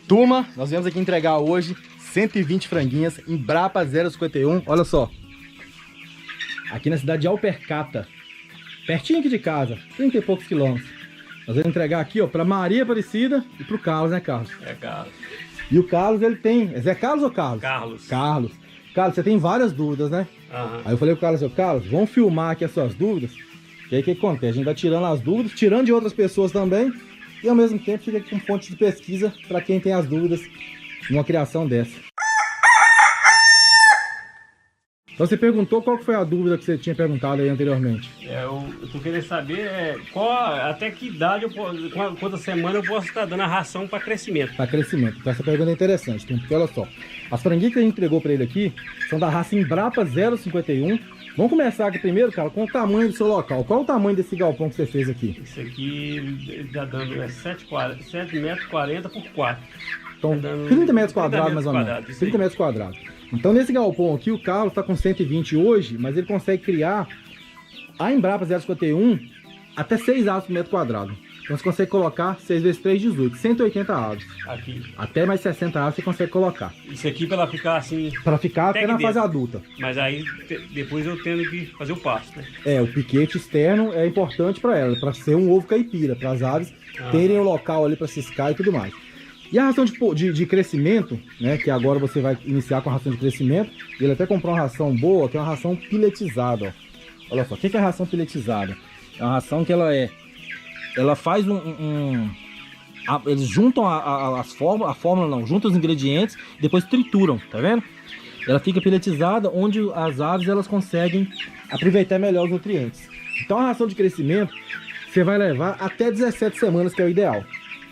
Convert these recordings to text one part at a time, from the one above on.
Turma, nós viemos aqui entregar hoje 120 franguinhas em Embrapa 051. Olha só. Aqui na cidade de Alpercata. Pertinho aqui de casa, 30 e poucos quilômetros. Nós vamos entregar aqui, ó, pra Maria Aparecida e pro Carlos, né, Carlos? É Carlos. E o Carlos, ele tem... É Zé Carlos ou Carlos? Carlos. Carlos. Carlos, você tem várias dúvidas, né? Uhum. Aí eu falei pro Carlos, Carlos, vamos filmar aqui as suas dúvidas. E aí o que acontece? A gente vai tirando as dúvidas, tirando de outras pessoas também. E ao mesmo tempo fica aqui com fonte de pesquisa para quem tem as dúvidas numa criação dessa. Então você perguntou qual que foi a dúvida que você tinha perguntado aí anteriormente. Eu tô querendo saber até que idade, quantas semanas eu posso estar dando a ração para crescimento. Para crescimento. Então essa pergunta é interessante, porque olha só. As franguinhas que a gente entregou para ele aqui são da raça Embrapa 051. Vamos começar aqui primeiro, cara, com o tamanho do seu local. Qual é o tamanho desse galpão que você fez aqui? Isso aqui ele tá dando 7,40 metros por 4. Então, Tá 30 metros quadrados mais ou menos. 30 aí. metros quadrados. Então, nesse galpão aqui, o Carlos está com 120 hoje, mas ele consegue criar a Embrapa 051 até 6 aves por metro quadrado. Então, você consegue colocar 6 vezes 3, 18. 180 aves. Aqui. Até mais 60 aves você consegue colocar. Isso aqui para ela ficar assim... Para ficar até na dentro. fase adulta. Mas aí, depois eu tendo que fazer o pasto, né? É, o piquete externo é importante para ela, para ser um ovo caipira, para as aves terem o local ali para ciscar e tudo mais. E a ração de crescimento, né, que agora você vai iniciar com a ração de crescimento, ele até comprou uma ração boa, que é uma ração piletizada, ó. Olha só, o que é a ração piletizada? É uma ração que ela faz eles juntam a fórmula não, juntam os ingredientes, depois trituram, tá vendo? Ela fica piletizada, onde as aves elas conseguem aproveitar melhor os nutrientes. Então a ração de crescimento, você vai levar até 17 semanas, que é o ideal.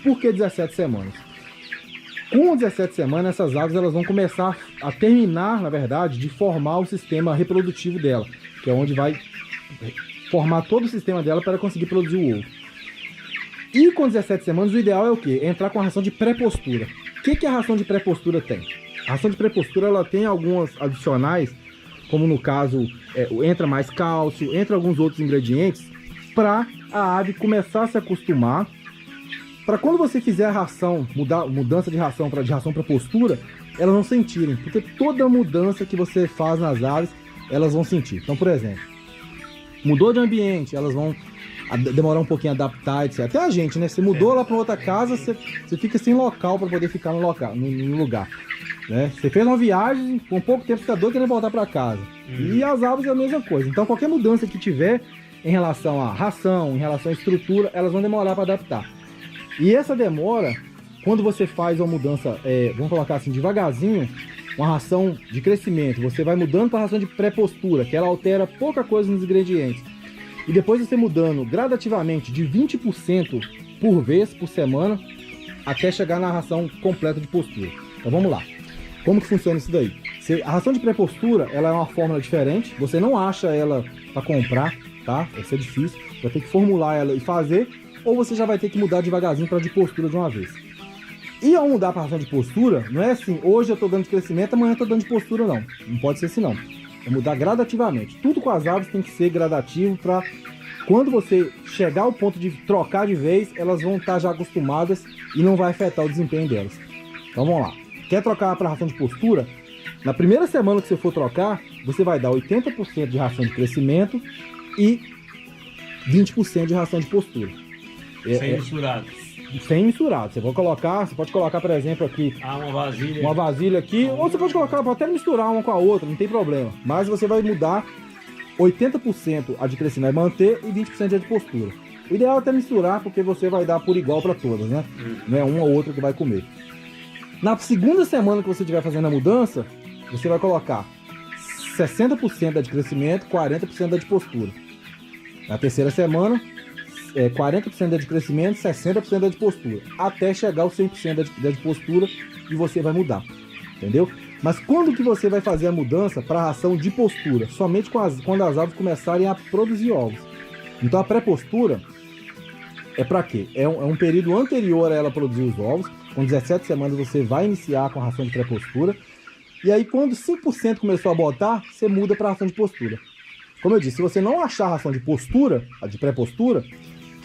Por que 17 semanas? Com 17 semanas, essas aves elas vão começar a terminar, na verdade, de formar o sistema reprodutivo dela, que é onde vai formar todo o sistema dela para conseguir produzir o ovo. E com 17 semanas, o ideal é o quê? É entrar com a ração de pré-postura. O que a ração de pré-postura tem? A ração de pré-postura ela tem algumas adicionais, como no caso, entra mais cálcio, entra alguns outros ingredientes, para a ave começar a se acostumar. Para quando você fizer a ração, mudança de ração para postura, elas não sentirem, porque toda mudança que você faz nas aves, elas vão sentir. Então, por exemplo, mudou de ambiente, elas vão demorar um pouquinho a adaptar, etc. Até a gente, né? Você mudou lá para outra casa, você fica sem local para poder ficar no lugar. Né? Você fez uma viagem, com pouco tempo você está doido querendo voltar para casa. E as aves é a mesma coisa. Então, qualquer mudança que tiver em relação à ração, em relação à estrutura, elas vão demorar para adaptar. E essa demora, quando você faz uma mudança, vamos colocar assim, devagarzinho, uma ração de crescimento, você vai mudando para a ração de pré-postura, que ela altera pouca coisa nos ingredientes. E depois você mudando gradativamente de 20% por vez, por semana, até chegar na ração completa de postura. Então vamos lá. Como que funciona isso daí? A ração de pré-postura, ela é uma fórmula diferente, você não acha ela para comprar, tá? Vai ser difícil, vai ter que formular ela e fazer, ou você já vai ter que mudar devagarzinho para de postura de uma vez. E ao mudar para a ração de postura, não é assim, hoje eu estou dando de crescimento, amanhã eu estou dando de postura, não. Não pode ser assim, não. É mudar gradativamente. Tudo com as aves tem que ser gradativo para quando você chegar ao ponto de trocar de vez, elas vão estar já acostumadas e não vai afetar o desempenho delas. Então vamos lá. Quer trocar para ração de postura? Na primeira semana que você for trocar, você vai dar 80% de ração de crescimento e 20% de ração de postura. Sem misturado. Sem misturado. Você pode colocar, por exemplo, aqui uma vasilha aqui, ou você pode colocar, pode até misturar uma com a outra, não tem problema. Mas você vai mudar 80% a de crescimento, vai manter, e 20% a de postura. O ideal é até misturar, porque você vai dar por igual para todas, né? Não é uma ou outra que vai comer. Na segunda semana que você estiver fazendo a mudança, você vai colocar 60% da de crescimento, 40% da de postura. Na terceira semana, 40% da de crescimento, 60% da de postura, até chegar aos 100% da de postura, e você vai mudar, entendeu? Mas quando que você vai fazer a mudança para a ração de postura? Somente quando as aves começarem a produzir ovos. Então a pré-postura é para quê? É um período anterior a ela produzir os ovos. Com 17 semanas você vai iniciar com a ração de pré-postura, e aí quando 5% começou a botar, você muda para a ração de postura. Como eu disse, se você não achar a ração de postura, a de pré-postura,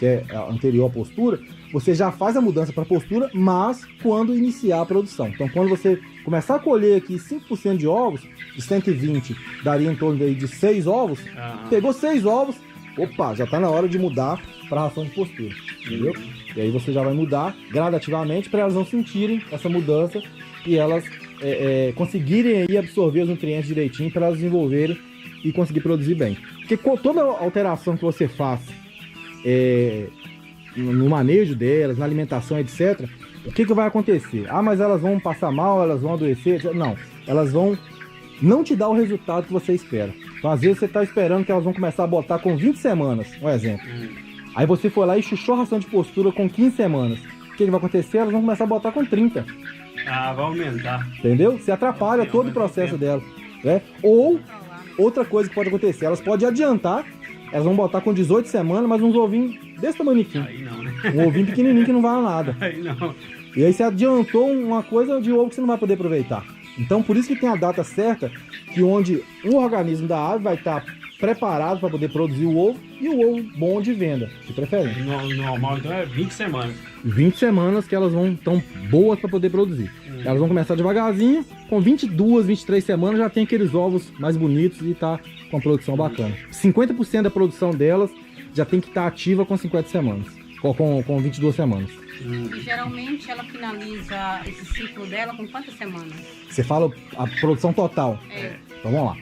que é anterior à postura, você já faz a mudança para postura, mas quando iniciar a produção. Então, quando você começar a colher aqui 5% de ovos, de 120, daria em torno aí de 6 ovos, pegou 6 ovos, opa, já está na hora de mudar para a ração de postura, entendeu? E aí você já vai mudar gradativamente para elas não sentirem essa mudança e elas conseguirem aí absorver os nutrientes direitinho para elas desenvolverem e conseguir produzir bem. Porque toda alteração que você faz no manejo delas, na alimentação, etc., o que vai acontecer? Ah, mas elas vão passar mal, elas vão adoecer, etc. Não, elas vão não te dar o resultado que você espera. Então, às vezes, você está esperando que elas vão começar a botar com 20 semanas, um exemplo. Aí você foi lá e chuchou a ração de postura com 15 semanas. O que vai acontecer? Elas vão começar a botar com 30. Ah, vai aumentar. Entendeu? Você atrapalha todo o processo dela. Né? Ou, outra coisa que pode acontecer, elas podem adiantar, elas vão botar com 18 semanas, mas uns ovinhos desse tamanhozinho. Aí não, né? Um ovinho pequenininho que não vale nada. Aí não. E aí você adiantou uma coisa de ovo que você não vai poder aproveitar. Então, por isso que tem a data certa, que onde um organismo da ave vai estar preparado para poder produzir o ovo e o ovo bom de venda, de preferência. O normal, então, é 20 semanas. 20 semanas que elas vão tão boas para poder produzir. Elas vão começar devagarzinho, com 22, 23 semanas já tem aqueles ovos mais bonitos e tá com a produção bacana. 50% da produção delas já tem que estar ativa com 50 semanas, com 22 semanas. E geralmente ela finaliza esse ciclo dela com quantas semanas? Você fala a produção total? É. Então vamos lá.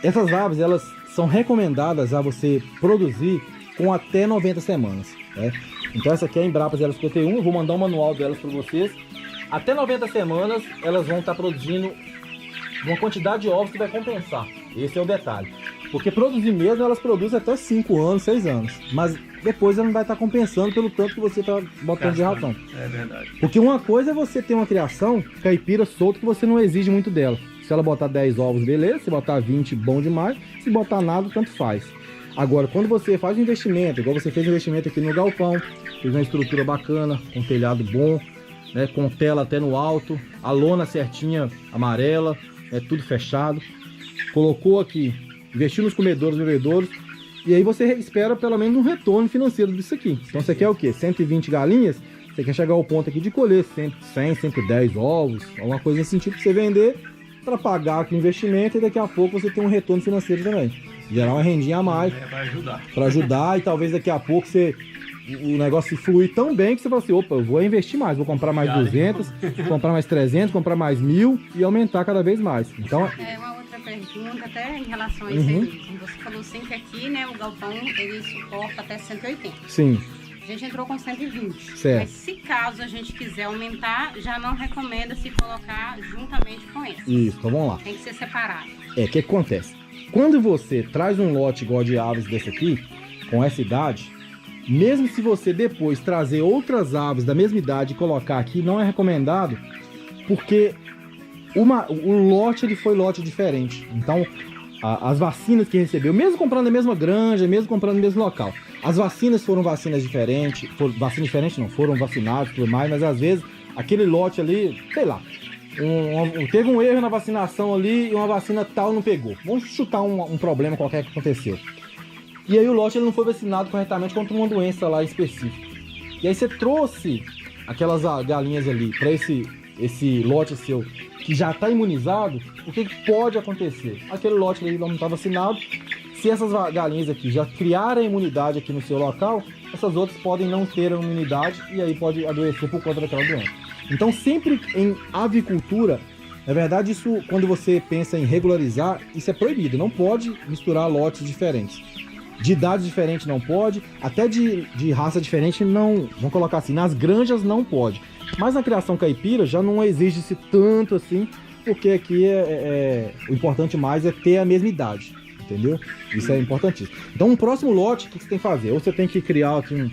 Essas aves, elas são recomendadas a você produzir com até 90 semanas. Né? Então essa aqui é a Embrapa 051, eu vou mandar um manual delas para vocês. Até 90 semanas elas vão estar produzindo uma quantidade de ovos que vai compensar. Esse é o detalhe. Porque produzir mesmo, elas produzem até 5 anos, 6 anos. Mas depois ela não vai estar compensando pelo tanto que você está botando de ração. É verdade. Porque uma coisa é você ter uma criação caipira solta que você não exige muito dela. Se ela botar 10 ovos, beleza. Se botar 20, bom demais. Se botar nada, tanto faz. Agora, quando você faz um investimento, igual você fez um investimento aqui no galpão, fez uma estrutura bacana, com telhado bom, né, com tela até no alto, a lona certinha, amarela, tudo fechado. Colocou aqui, investiu nos comedouros, bebedouros, e aí você espera pelo menos um retorno financeiro disso aqui. Então você quer o quê? 120 galinhas? Você quer chegar ao ponto aqui de colher 100, 110 ovos, alguma coisa nesse sentido para você vender, para pagar aqui o investimento e daqui a pouco você tem um retorno financeiro também. Gerar uma rendinha a mais. Para ajudar e talvez daqui a pouco o negócio fluir tão bem que você fala assim, opa, eu vou investir mais, vou comprar mais 200, comprar mais 300, comprar mais 1000 e aumentar cada vez mais. Então, uma outra pergunta até em relação a isso aí. Você falou sim que aqui, né, o galpão, ele suporta até 180. Sim. A gente entrou com 120. Certo. Mas se caso a gente quiser aumentar, já não recomenda se colocar juntamente com esse. Isso, então vamos lá. Tem que ser separado. O que acontece? Quando você traz um lote igual de aves desse aqui, com essa idade, mesmo se você depois trazer outras aves da mesma idade e colocar aqui, não é recomendado, porque o lote ele foi lote diferente. Então, as vacinas que recebeu, mesmo comprando na mesma granja, mesmo comprando no mesmo local, as vacinas foram vacinas diferentes, foram vacinados e tudo mais, mas às vezes aquele lote ali, sei lá, teve um erro na vacinação ali e uma vacina tal não pegou. Vamos chutar um problema qualquer que aconteceu. E aí o lote ele não foi vacinado corretamente contra uma doença lá específica. E aí você trouxe aquelas galinhas ali para esse lote seu que já está imunizado, o que pode acontecer? Aquele lote ali não está vacinado. Se essas galinhas aqui já criarem imunidade aqui no seu local, essas outras podem não ter a imunidade e aí pode adoecer por conta daquela doença. Então sempre em avicultura, na verdade isso, quando você pensa em regularizar, isso é proibido, não pode misturar lotes diferentes. De idade diferente não pode, até de raça diferente não, vamos colocar assim, nas granjas não pode. Mas na criação caipira já não exige-se tanto assim, porque aqui o importante mais é ter a mesma idade, entendeu? Isso é importantíssimo. Então um próximo lote, o que você tem que fazer? Ou você tem que criar aqui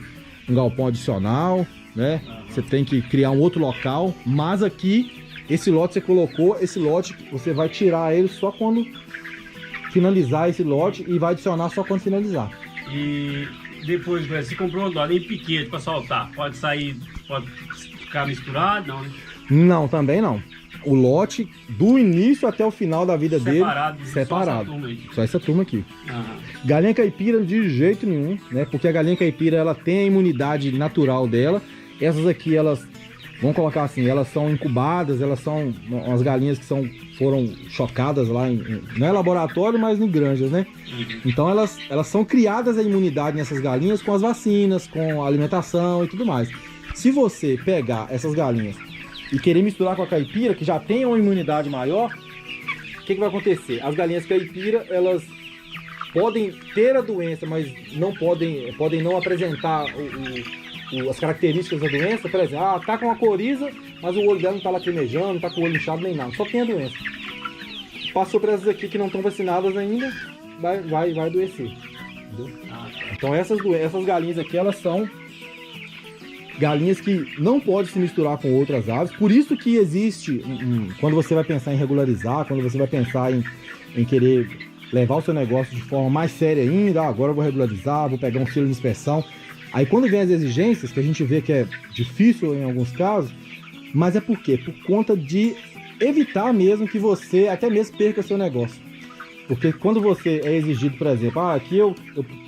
um galpão adicional, né? Você tem que criar um outro local, mas aqui, esse lote você colocou, esse lote você vai tirar ele só quando finalizar esse lote e vai adicionar só quando finalizar. E depois, você comprou um dolinho pequeno para soltar, pode sair, pode ficar misturado, não, né? Não, também não. O lote, do início até o final da vida Separado, dele, só separado. essa turma aí. Só essa turma aqui. Aham. Galinha caipira de jeito nenhum, né? Porque a galinha caipira, ela tem a imunidade natural dela. Essas aqui, elas, vamos colocar assim, elas são incubadas, elas são umas galinhas que foram chocadas lá, não é laboratório, mas em granjas, né? Então elas são criadas a imunidade nessas galinhas com as vacinas, com a alimentação e tudo mais. Se você pegar essas galinhas e querer misturar com a caipira, que já tem uma imunidade maior, o que vai acontecer? As galinhas caipira, elas podem ter a doença, mas não podem não apresentar as características da doença. Por exemplo, tá com a coriza, mas o olho dela não tá lacrimejando, não tá com o olho inchado nem nada, só tem a doença. Passou para essas aqui que não estão vacinadas ainda, vai adoecer. Entendeu? Então essas galinhas aqui, elas são galinhas que não podem se misturar com outras aves. Por isso que existe, quando você vai pensar em regularizar, quando você vai pensar em querer levar o seu negócio de forma mais séria ainda, agora eu vou regularizar, vou pegar um selo de inspeção. Aí quando vem as exigências, que a gente vê que é difícil em alguns casos, mas é por quê? Por conta de evitar mesmo que você até mesmo perca seu negócio. Porque quando você é exigido, por exemplo, aqui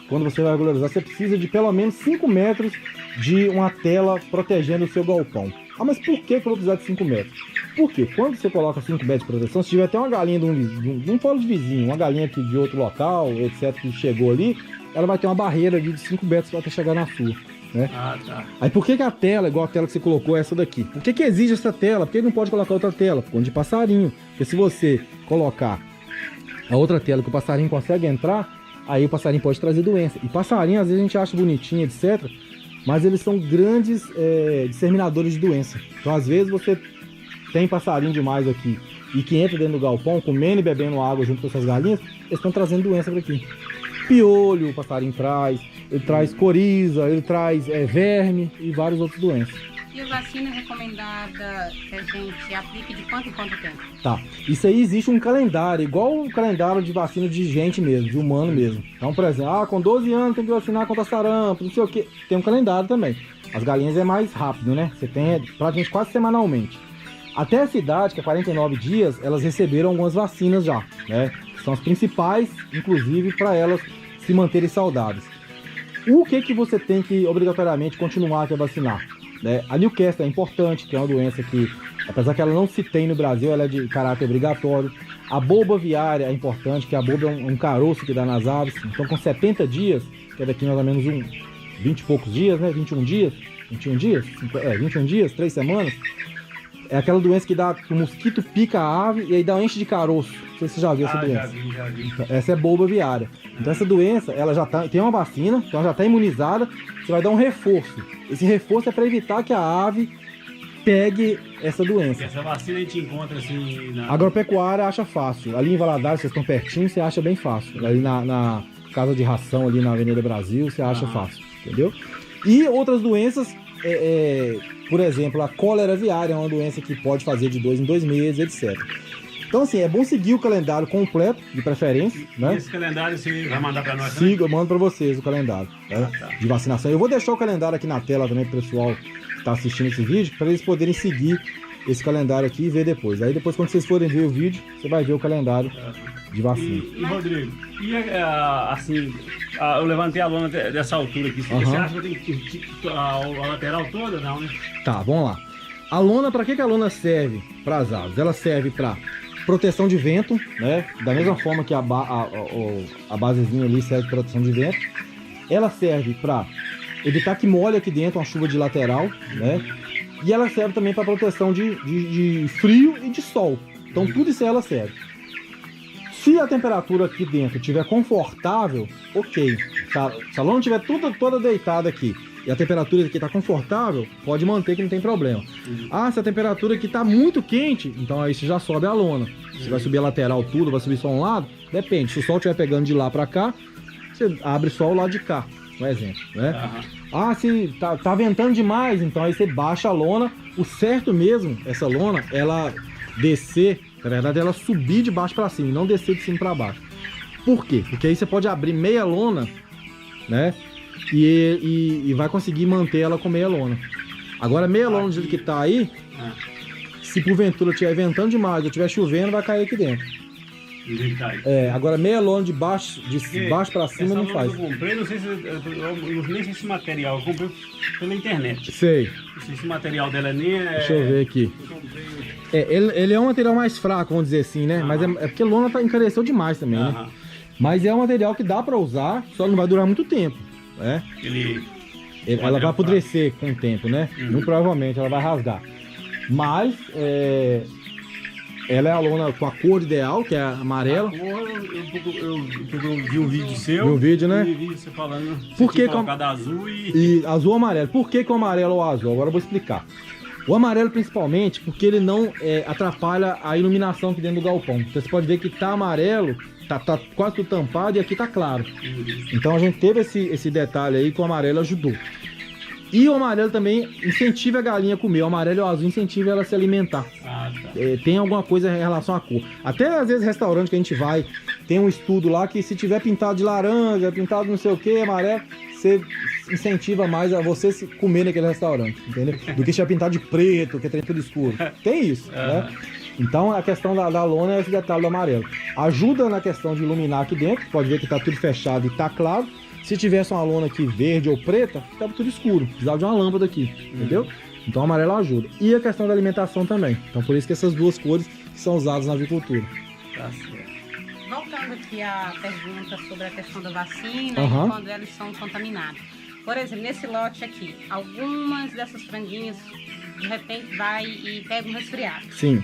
quando você vai regularizar, você precisa de pelo menos 5 metros de uma tela protegendo o seu galpão. Mas por que eu vou precisar de 5 metros? Porque quando você coloca 5 metros de proteção, se tiver até uma galinha de um polo de vizinho, uma galinha aqui de outro local, etc., que chegou ali, ela vai ter uma barreira de 5 metros até chegar na sua, né? Tá. Aí por que a tela, igual a tela que você colocou, é essa daqui? Por que exige essa tela? Por que não pode colocar outra tela? Por conta de passarinho. Porque se você colocar a outra tela que o passarinho consegue entrar, aí o passarinho pode trazer doença. E passarinho, às vezes a gente acha bonitinho, etc., mas eles são grandes disseminadores de doença. Então, às vezes, você tem passarinho demais aqui e que entra dentro do galpão, comendo e bebendo água junto com essas galinhas, eles estão trazendo doença para aqui. Piolho, o passarinho traz, ele traz coriza, ele traz verme e várias outras doenças. E a vacina recomendada que a gente aplique de quanto em quanto tempo? Tá, isso aí existe um calendário, igual o calendário de vacina de gente mesmo, de humano mesmo. Então, por exemplo, com 12 anos tem que vacinar contra sarampo, não sei o que. Tem um calendário também. As galinhas é mais rápido, né? Você tem praticamente quase semanalmente. Até essa idade, que é 49 dias, elas receberam algumas vacinas já, né? São as principais, inclusive, para elas se manterem saudáveis. O que você tem que obrigatoriamente continuar a vacinar? A Newcastle é importante, que é uma doença que, apesar que ela não se tem no Brasil, ela é de caráter obrigatório. A boba aviária é importante, que a boba é um caroço que dá nas aves. Então, com 70 dias, que é daqui mais ou menos 20 e poucos dias, né? 21 dias? 21 dias, 3 semanas. É aquela doença que o mosquito pica a ave e aí enche de caroço. Não sei se você já viu essa doença. Já vi. Essa é boba aviária. Então essa doença, ela já tem uma vacina, então ela já está imunizada. Você vai dar um reforço. Esse reforço é para evitar que a ave pegue essa doença. Essa vacina a gente encontra assim na... Agropecuária acha fácil. Ali em Valadares, vocês estão pertinho, você acha bem fácil. Ali na casa de ração, ali na Avenida Brasil, você acha fácil. Entendeu? E outras doenças... por exemplo, a cólera aviária é uma doença que pode fazer de 2 em 2 meses, etc. Então, assim, é bom seguir o calendário completo, de preferência, né? Esse calendário você vai mandar para nós? Eu mando para vocês o calendário, né? De vacinação. Eu vou deixar o calendário aqui na tela também pro pessoal que está assistindo esse vídeo, para eles poderem seguir esse calendário aqui e ver depois. Aí depois, quando vocês forem ver o vídeo, você vai ver o calendário de vacina. E Rodrigo, assim, eu levantei a lona dessa altura aqui. Você acha que eu tenho que a lateral toda? Não, né? Tá, vamos lá. A lona, para que a lona serve para as aves? Ela serve para proteção de vento, né? Da mesma forma que a basezinha ali serve para proteção de vento. Ela serve para evitar que molhe aqui dentro uma chuva de lateral, né? E ela serve também para proteção de frio e de sol. Então tudo isso ela serve. Se a temperatura aqui dentro estiver confortável, ok. Se a lona estiver toda deitada aqui e a temperatura aqui está confortável, pode manter que não tem problema. Se a temperatura aqui está muito quente, então aí você já sobe a lona. Você vai subir a lateral tudo, vai subir só um lado, depende. Se o sol estiver pegando de lá para cá, você abre só o lado de cá, um exemplo, né? Se tá ventando demais, então aí você baixa a lona. O certo mesmo, essa lona, ela descer, na verdade ela subir de baixo para cima e não descer de cima para baixo. Por quê? Porque aí você pode abrir meia lona, né? E vai conseguir manter ela com meia lona. Agora meia lona do jeito que tá aí, se porventura estiver ventando demais ou estiver chovendo, vai cair aqui dentro. Agora meia lona de baixo para cima não faz. Eu comprei, não sei se nem sei esse material, eu comprei pela internet. Sei. Não sei se o material dela nem é... Deixa eu ver aqui. Ele é um material mais fraco, vamos dizer assim, né? Mas é porque lona encareceu demais também, né? Mas é um material que dá para usar, só não vai durar muito tempo, né? Ela vai apodrecer com o tempo, né? Muito provavelmente ela vai rasgar. Mas ela é a lona com a cor ideal, que é a amarela. Eu vi o vídeo seu. Viu o vídeo, né? Vi você falando. Por que colocado azul e azul ou amarelo? Por que o amarelo ou azul? Agora eu vou explicar. O amarelo principalmente porque ele não atrapalha a iluminação aqui dentro do galpão. Então você pode ver que tá amarelo, tá quase tudo tampado e aqui tá claro. Então a gente teve esse detalhe aí que o amarelo ajudou. E o amarelo também incentiva a galinha a comer. O amarelo e o azul incentiva ela a se alimentar. Tem alguma coisa em relação à cor. Até às vezes restaurante que a gente vai, tem um estudo lá que se tiver pintado de laranja, pintado não sei o que, amarelo, você incentiva mais a você se comer naquele restaurante, entendeu? Do que se tiver pintado de preto, que é tudo escuro. Tem isso, né? Então a questão da lona é esse detalhe do amarelo. Ajuda na questão de iluminar aqui dentro, pode ver que tá tudo fechado e tá claro. Se tivesse uma lona aqui verde ou preta, ficava tudo escuro. Precisava de uma lâmpada aqui, entendeu? Então o amarelo ajuda. E a questão da alimentação também. Então por isso que essas duas cores são usadas na avicultura. Tá certo. Voltando aqui à pergunta sobre a questão da vacina Aham. e quando elas são contaminadas. Por exemplo, nesse lote aqui, algumas dessas franguinhas de repente vai e pega um resfriado. Sim.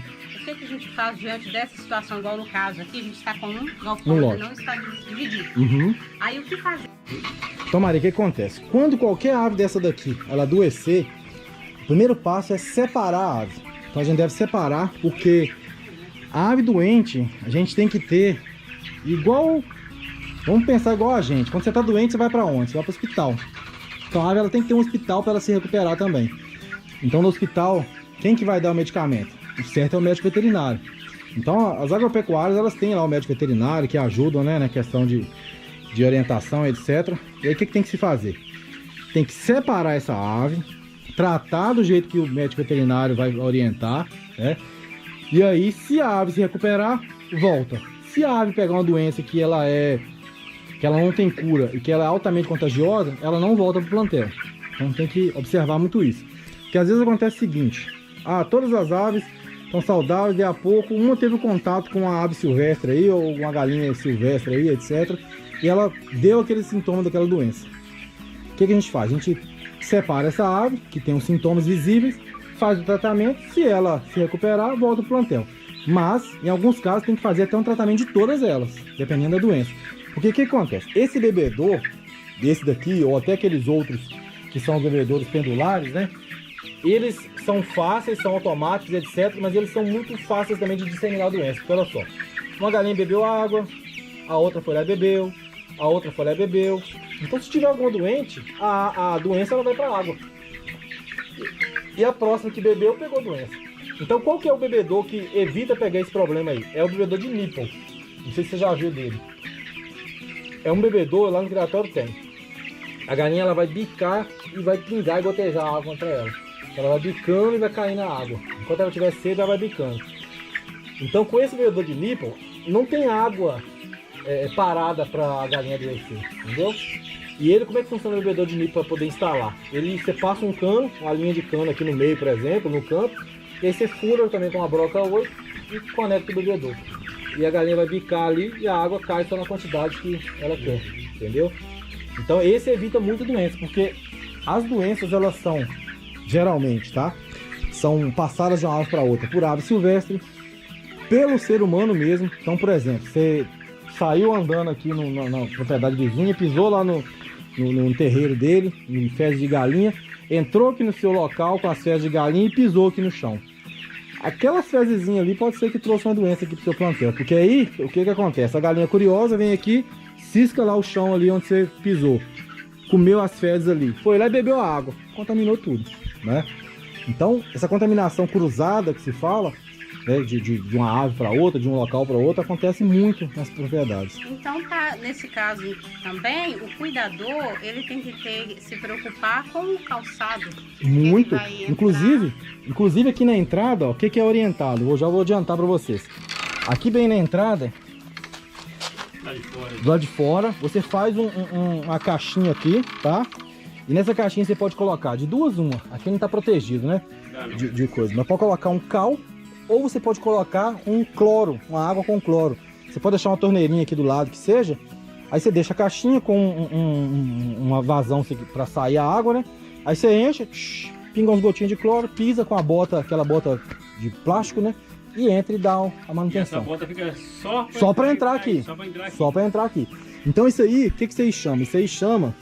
O que a gente faz diante dessa situação, igual no caso aqui, a gente está com um Um galpão lote. que não está dividido. Uhum. Aí o que fazer? Então, Maria, o que acontece? Quando qualquer ave dessa daqui, ela adoecer, o primeiro passo é separar a ave. Então a gente deve separar, porque a ave doente, a gente tem que ter igual... Vamos pensar igual a gente. Quando você está doente, você vai para onde? Você vai para o hospital. Então a ave ela tem que ter um hospital para ela se recuperar também. Então no hospital, quem que vai dar o medicamento? O certo é o médico veterinário. Então as agropecuárias, elas têm lá o médico veterinário que ajudam, né, na questão de orientação, etc. E aí o que tem que se fazer? Tem que separar essa ave, tratar do jeito que o médico veterinário vai orientar, né? E aí, se a ave se recuperar, volta. Se a ave pegar uma doença que ela não tem cura e que ela é altamente contagiosa, ela não volta para o plantel. Então tem que observar muito isso. Porque às vezes acontece o seguinte: todas as aves estão saudáveis, e a pouco uma teve contato com uma ave silvestre aí, ou uma galinha silvestre aí, etc. E ela deu aqueles sintomas daquela doença. O que a gente faz? A gente separa essa ave, que tem os sintomas visíveis, faz o tratamento, se ela se recuperar, volta para o plantel. Mas, em alguns casos, tem que fazer até um tratamento de todas elas, dependendo da doença. Porque o que acontece? Esse bebedor, desse daqui, ou até aqueles outros que são os bebedouros pendulares, né? Eles são fáceis, são automáticos, etc. Mas eles são muito fáceis também de disseminar a doença. Porque olha só, uma galinha bebeu água, a outra foi lá e bebeu, a outra foi lá e bebeu. Então se tiver alguma doente, a doença ela vai para a água. E a próxima que bebeu, pegou a doença. Então qual que é o bebedor que evita pegar esse problema aí? É o bebedor de Nippon. Não sei se você já viu dele. É um bebedor, lá no criatório tem. A galinha ela vai bicar e vai pingar e gotejar água contra ela. Ela vai bicando e vai cair na água. Enquanto ela estiver sede, ela vai bicando. Então com esse bebedor de Nippon, não tem água parada para a galinha adoecer, entendeu? E ele, como é que funciona o bebedor de Nippon para poder instalar? Você passa um cano, uma linha de cano aqui no meio, por exemplo, no canto, e aí você fura também com uma broca 8 e conecta o bebedor. E a galinha vai bicar ali e a água cai só na quantidade que ela quer, entendeu? Então esse evita muita doença, porque as doenças elas são, geralmente, tá? São passadas de uma ave para outra, por ave silvestre, pelo ser humano mesmo. Então, por exemplo, você saiu andando aqui na propriedade vizinha, pisou lá no terreiro dele, em fezes de galinha, entrou aqui no seu local com as fezes de galinha e pisou aqui no chão. Aquelas fezezinhas ali pode ser que trouxe uma doença aqui pro seu plantel, porque aí, o que acontece? A galinha curiosa vem aqui, cisca lá o chão ali onde você pisou, comeu as fezes ali, foi lá e bebeu a água, contaminou tudo, né? Então, essa contaminação cruzada que se fala, né, de uma ave para outra, de um local para outro, acontece muito nas propriedades. Então, tá, nesse caso também, o cuidador, ele tem que se preocupar com o calçado. Muito. Ele vai entrar. Inclusive aqui na entrada, ó, o que é orientado? Eu já vou adiantar para vocês. Aqui bem na entrada, do lado de fora, você faz uma caixinha aqui, tá? E nessa caixinha você pode colocar de duas uma. Aqui não tá protegido, né? De coisa. Mas pode colocar um cal ou você pode colocar um cloro, uma água com cloro. Você pode deixar uma torneirinha aqui do lado que seja. Aí você deixa a caixinha com uma vazão para sair a água, né? Aí você enche, pinga uns gotinhos de cloro, pisa com a bota, aquela bota de plástico, né? E entra e dá a manutenção. E essa bota fica só para entrar aqui. Só para entrar aqui. Então isso aí, o que vocês chamam? Isso aí chama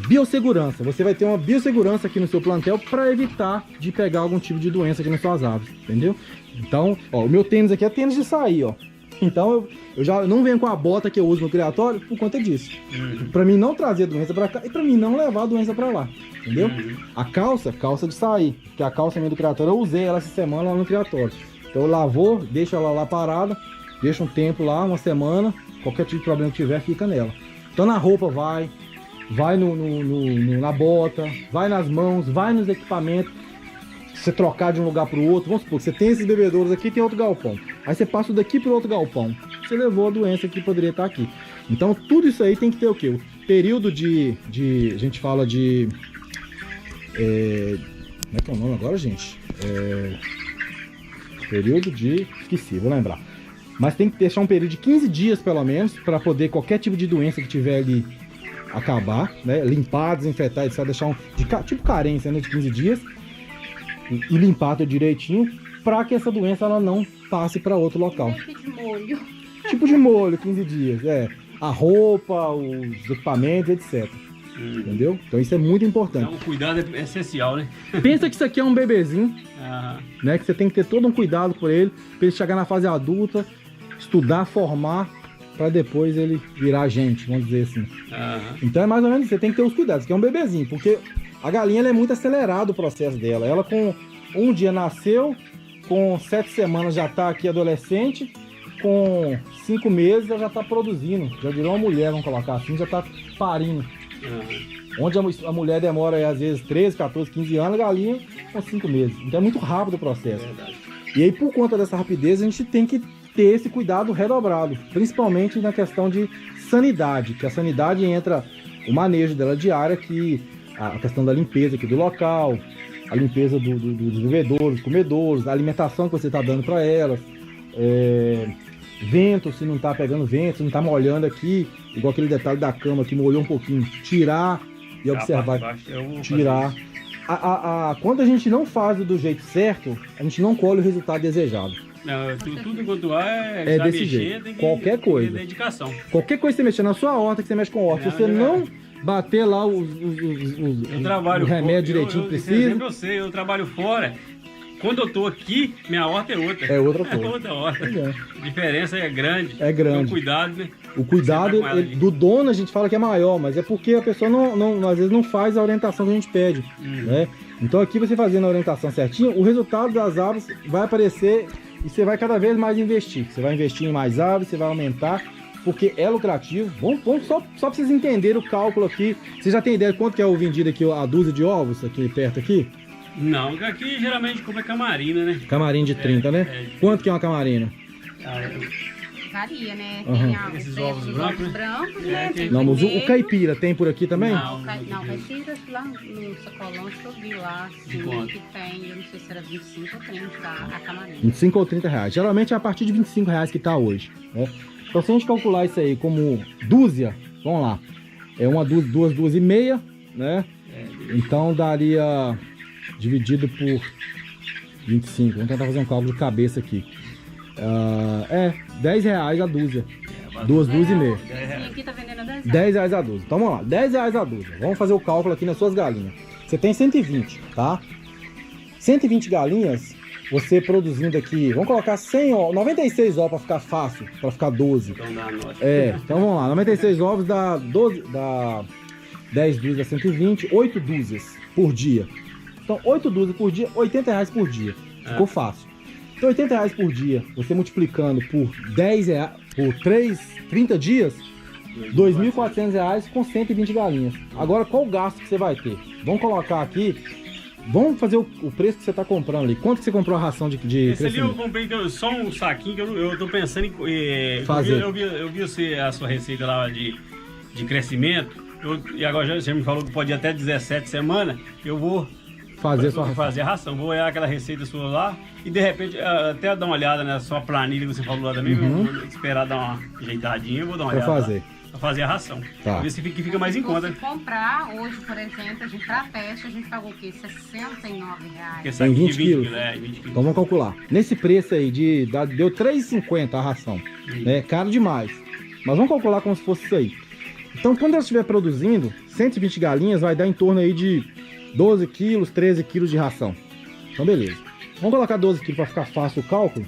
biossegurança. Você vai ter uma biossegurança aqui no seu plantel para evitar de pegar algum tipo de doença aqui nas suas aves, entendeu? Então, ó, o meu tênis aqui é tênis de sair, ó. Então eu já não venho com a bota que eu uso no criatório por conta disso. Para mim não trazer doença para cá e para mim não levar a doença para lá, entendeu? A calça de sair, que a calça minha do criatório eu usei ela essa semana lá no criatório. Então eu lavou, deixo ela lá parada, deixa um tempo lá, uma semana, qualquer tipo de problema que tiver fica nela. Então na roupa vai na bota, vai nas mãos, vai nos equipamentos. Você trocar de um lugar para o outro, vamos supor que você tem esses bebedouros aqui, tem outro galpão. Aí você passa daqui para o outro galpão. Você levou a doença que poderia estar aqui. Então tudo isso aí tem que ter o quê? O período a gente fala de... como é que é o nome agora, gente? Período de... Esqueci, vou lembrar. Mas tem que deixar um período de 15 dias pelo menos, para poder qualquer tipo de doença que tiver ali acabar, né? Limpar, desinfetar, etc. Deixar tipo carência, né? De 15 dias. E limpar tudo direitinho, para que essa doença ela não passe para outro local. Tipo de molho, 15 dias. A roupa, os equipamentos, etc. Entendeu? Então isso é muito importante. Então o cuidado é essencial, né? Pensa que isso aqui é um bebezinho, né? Que você tem que ter todo um cuidado por ele, para ele chegar na fase adulta, estudar, formar, para depois ele virar gente, vamos dizer assim. Então é mais ou menos isso, você tem que ter os cuidados, isso aqui é um bebezinho, porque a galinha ela é muito acelerado o processo dela. Ela com um dia nasceu, com 7 semanas já está aqui adolescente, com 5 meses ela já está produzindo, já virou uma mulher, vamos colocar assim, já está parindo. Onde a mulher demora às vezes 13, 14, 15 anos, a galinha com 5 meses. Então é muito rápido o processo. E aí por conta dessa rapidez a gente tem que ter esse cuidado redobrado, principalmente na questão de sanidade, que a sanidade entra o manejo dela diária, que a questão da limpeza aqui do local, a limpeza dos bebedouros, comedouros, a alimentação que você está dando para elas, vento, se não está pegando vento, se não está molhando aqui, igual aquele detalhe da cama que molhou um pouquinho, tirar e observar, tirar. Quando a gente não faz do jeito certo, a gente não colhe o resultado desejado. Não, tudo enquanto é desse mexer, jeito. Qualquer coisa. Dedicação. Qualquer coisa que você mexer na sua horta, que você mexe com horta, se você não bater lá os remédios direitinho que precisa. Eu trabalho fora. Quando eu tô aqui, minha horta é outra. É outra coisa. É outra horta. A diferença é grande. É grande. Então, cuidado, né? O cuidado do dono a gente fala que é maior, mas é porque a pessoa às vezes não faz a orientação que a gente pede, né? Então aqui você fazendo a orientação certinho, o resultado das aves vai aparecer e você vai cada vez mais investir. Você vai investir em mais aves, você vai aumentar, porque é lucrativo. Vamos só para vocês entenderem o cálculo aqui. Você já tem ideia de quanto que é o vendido aqui, a dúzia de ovos aqui perto aqui? Não, aqui geralmente como é camarina, né? Camarina de 30, né? Quanto que é uma camarina? Varia, né? Tem esses ovos brancos, né? Não, mas o caipira tem por aqui também? Não, caipira lá no sacolão que eu vi lá, assim, que tem, eu não sei se era 25 ou 30 a camarina. 25 ou 30 reais. Geralmente é a partir de 25 reais que tá hoje, né? Então se a gente calcular isso aí como dúzia, vamos lá, é uma dúzia, duas e meia, né? Então daria dividido por 25, vamos tentar fazer um cálculo de cabeça aqui. 10 reais a dúzia. Duas e meia. Aqui tá vendendo 10 reais a dúzia. Então vamos lá, 10 reais a dúzia. Vamos fazer o cálculo aqui nas suas galinhas. Você tem 120, tá? 120 galinhas, você produzindo aqui, vamos colocar 100 ovos, 96 ovos para ficar fácil, para ficar 12. Então vamos lá, 96 ovos dá 10 dúzias dá 120, 8 dúzias por dia. Então 8 dúzias por dia, 80 reais por dia. Ficou fácil. Então R$80 por dia, você multiplicando por 10 reais, por 30 dias, R$2.400 com 120 galinhas. Agora, qual o gasto que você vai ter? Vamos colocar aqui, vamos fazer o preço que você está comprando ali. Quanto que você comprou a ração de esse ali eu comprei só um saquinho que eu tô pensando em fazer. Eu vi a sua receita lá de crescimento, e agora você me falou que pode ir até 17 semanas, eu vou fazer a ração, vou olhar aquela receita sua lá e de repente até dar uma olhada na sua planilha que você falou lá também, eu vou esperar dar uma ajeitadinha, eu vou dar uma olhada pra fazer a ração, pra ver se fica mais em conta. Se comprar hoje, por exemplo, a gente pra teste, a gente pagou o quê? R$69. Tem 20 quilos. 20 quilos. Então vamos calcular. Nesse preço aí, deu R$3,50 a ração, né? Caro demais. Mas vamos calcular como se fosse isso aí. Então quando ela estiver produzindo, 120 galinhas vai dar em torno aí de 12 quilos, 13 quilos de ração. Então beleza. Vamos colocar 12 quilos para ficar fácil o cálculo.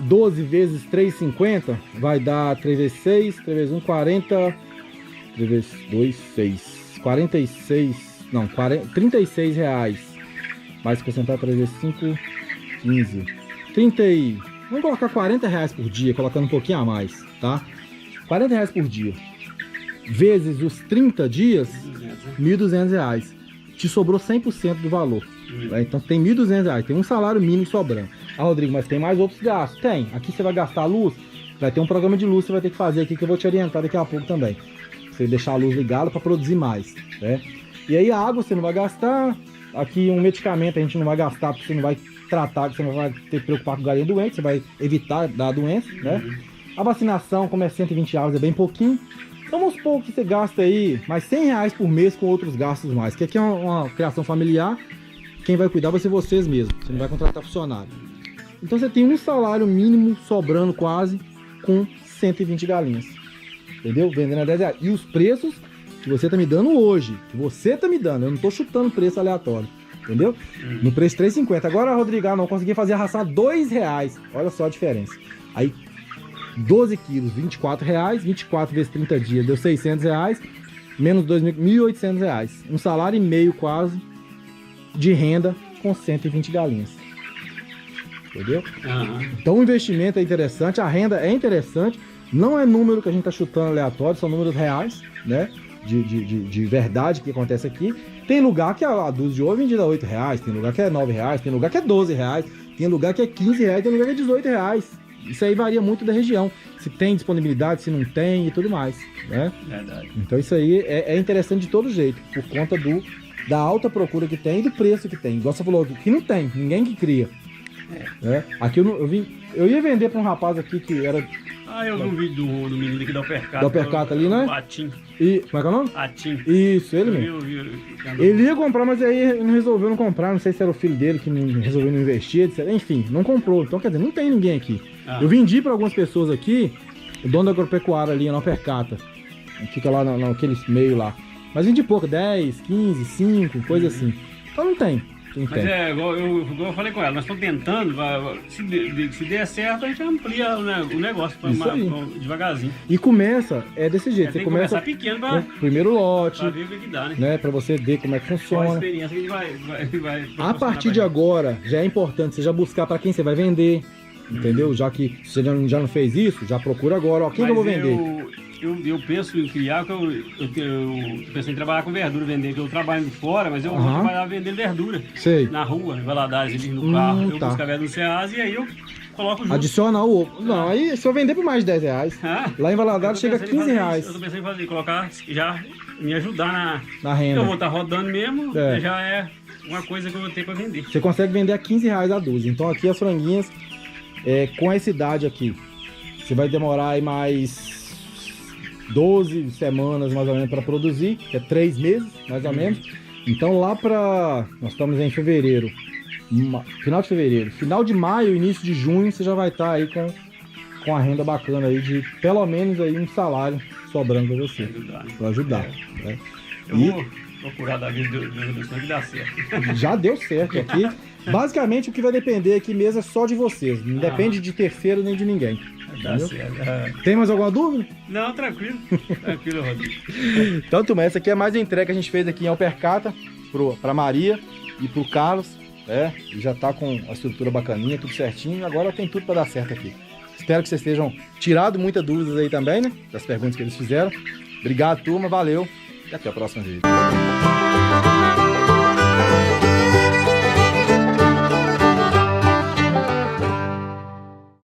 12 vezes 3,50 vai dar 3 vezes 6, 3 vezes 1, 40. 3 vezes 2, 6. 46, não, 36 reais. Mais acrescentar 3 vezes 5, 15. 30 e... Vamos colocar 40 reais por dia, colocando um pouquinho a mais, tá? 40 reais por dia. Vezes os 30 dias, R$1.200. Te sobrou 100% do valor. Então tem R$1.200, tem um salário mínimo sobrando. Ah, Rodrigo, mas tem mais outros gastos? Tem. Aqui você vai gastar luz, vai ter um programa de luz que você vai ter que fazer aqui, que eu vou te orientar daqui a pouco também. Você deixar a luz ligada para produzir mais, né? E aí a água você não vai gastar. Aqui um medicamento a gente não vai gastar, porque você não vai tratar, você não vai ter que preocupar com galinha doente, você vai evitar dar doença, né? A vacinação, como é R$120, é bem pouquinho. Então vamos supor que você gasta aí mais R$100 por mês com outros gastos mais. Que aqui é uma criação familiar, quem vai cuidar vai ser vocês mesmos. Você não vai contratar funcionário. Então você tem um salário mínimo sobrando quase com 120 galinhas. Entendeu? Vendendo a R$10. E os preços que você tá me dando hoje, que você tá me dando, eu não tô chutando preço aleatório. Entendeu? No preço R$3,50. Agora, Rodrigo, não consegui fazer a ração a R$2. Olha só a diferença. Aí 12 quilos, R$24, 24 vezes 30 dias, deu R$600, menos R$1.800. Um salário e meio quase de renda com 120 galinhas. Entendeu? Então o investimento é interessante, a renda é interessante, não é número que a gente tá chutando aleatório, são números reais, né? De verdade que acontece aqui. Tem lugar que a dúzia de ovo é vendida a R$8, tem lugar que é R$9, tem lugar que é R$12, tem lugar que é R$15, tem lugar que é R$18. Isso aí varia muito da região, se tem disponibilidade, se não tem e tudo mais, né? Verdade. Então isso aí é interessante de todo jeito, por conta da alta procura que tem e do preço que tem. Igual você falou, que não tem, ninguém que cria. Né? Aqui eu ia vender para um rapaz aqui que era... eu vi um vídeo do menino aqui da Uppercut. Da Uppercut ali, né? Atim. E, como é que é o nome? Atim. Isso, ele mesmo. Ele ia comprar, mas aí ele não resolveu não comprar. Não sei se era o filho dele que não resolveu não investir, etc. Enfim, não comprou. Então, quer dizer, não tem ninguém aqui. Eu vendi para algumas pessoas aqui, o dono da agropecuária ali na Uppercut. Fica lá naqueles meio lá. Mas vendi pouco, 10, 15, 5, coisa assim. Então não tem. Mas igual eu falei com ela, nós estamos tentando, se der certo, a gente amplia o negócio devagarzinho. E começa, desse jeito, você começa pequeno primeiro lote, pra ver o que dá, né? Pra você ver como é que funciona. Qual a experiência que a gente vai a partir de agora, já é importante você já buscar para quem você vai vender, entendeu? Já que você já não fez isso, já procura agora, quem que eu vou vender? Eu penso em criar, que eu pensei em trabalhar com verdura, vender, que eu trabalho fora, mas eu vou trabalhar vendendo verdura. Sei. Na rua, em Valadares, ali no carro. Eu busco a verdura no Ceasa e aí eu coloco junto. Adiciona o ovo. Não, aí se eu vender por mais de R$10, lá em Valadares chega a R$15. Eu tô pensando em fazer, colocar, já me ajudar na renda. Eu vou estar rodando mesmo, já é uma coisa que eu vou ter para vender. Você consegue vender a R$15 a dúzia. Então aqui as franguinhas, com essa idade aqui, você vai demorar aí mais 12 semanas mais ou menos para produzir, que é 3 meses mais ou menos. Então lá para... nós estamos em fevereiro, final de fevereiro, final de maio, início de junho, você já vai estar aí com a renda bacana aí de pelo menos aí um salário sobrando para você, para ajudar. Né? Eu vou procurar dar vida de redução que dá certo. Já deu certo aqui. Basicamente o que vai depender aqui mesmo é só de vocês, não depende de terceiro nem de ninguém. Tá certo. Tem mais alguma dúvida? Não, tranquilo. Tranquilo, Rodrigo. Então, turma, essa aqui é mais a entrega que a gente fez aqui em Uppercut pra Maria e pro Carlos. e já tá com a estrutura bacaninha, tudo certinho, agora tem tudo para dar certo aqui. Espero que vocês estejam tirado muitas dúvidas aí também, né? Das perguntas que eles fizeram. Obrigado, turma, valeu e até o próximo vídeo.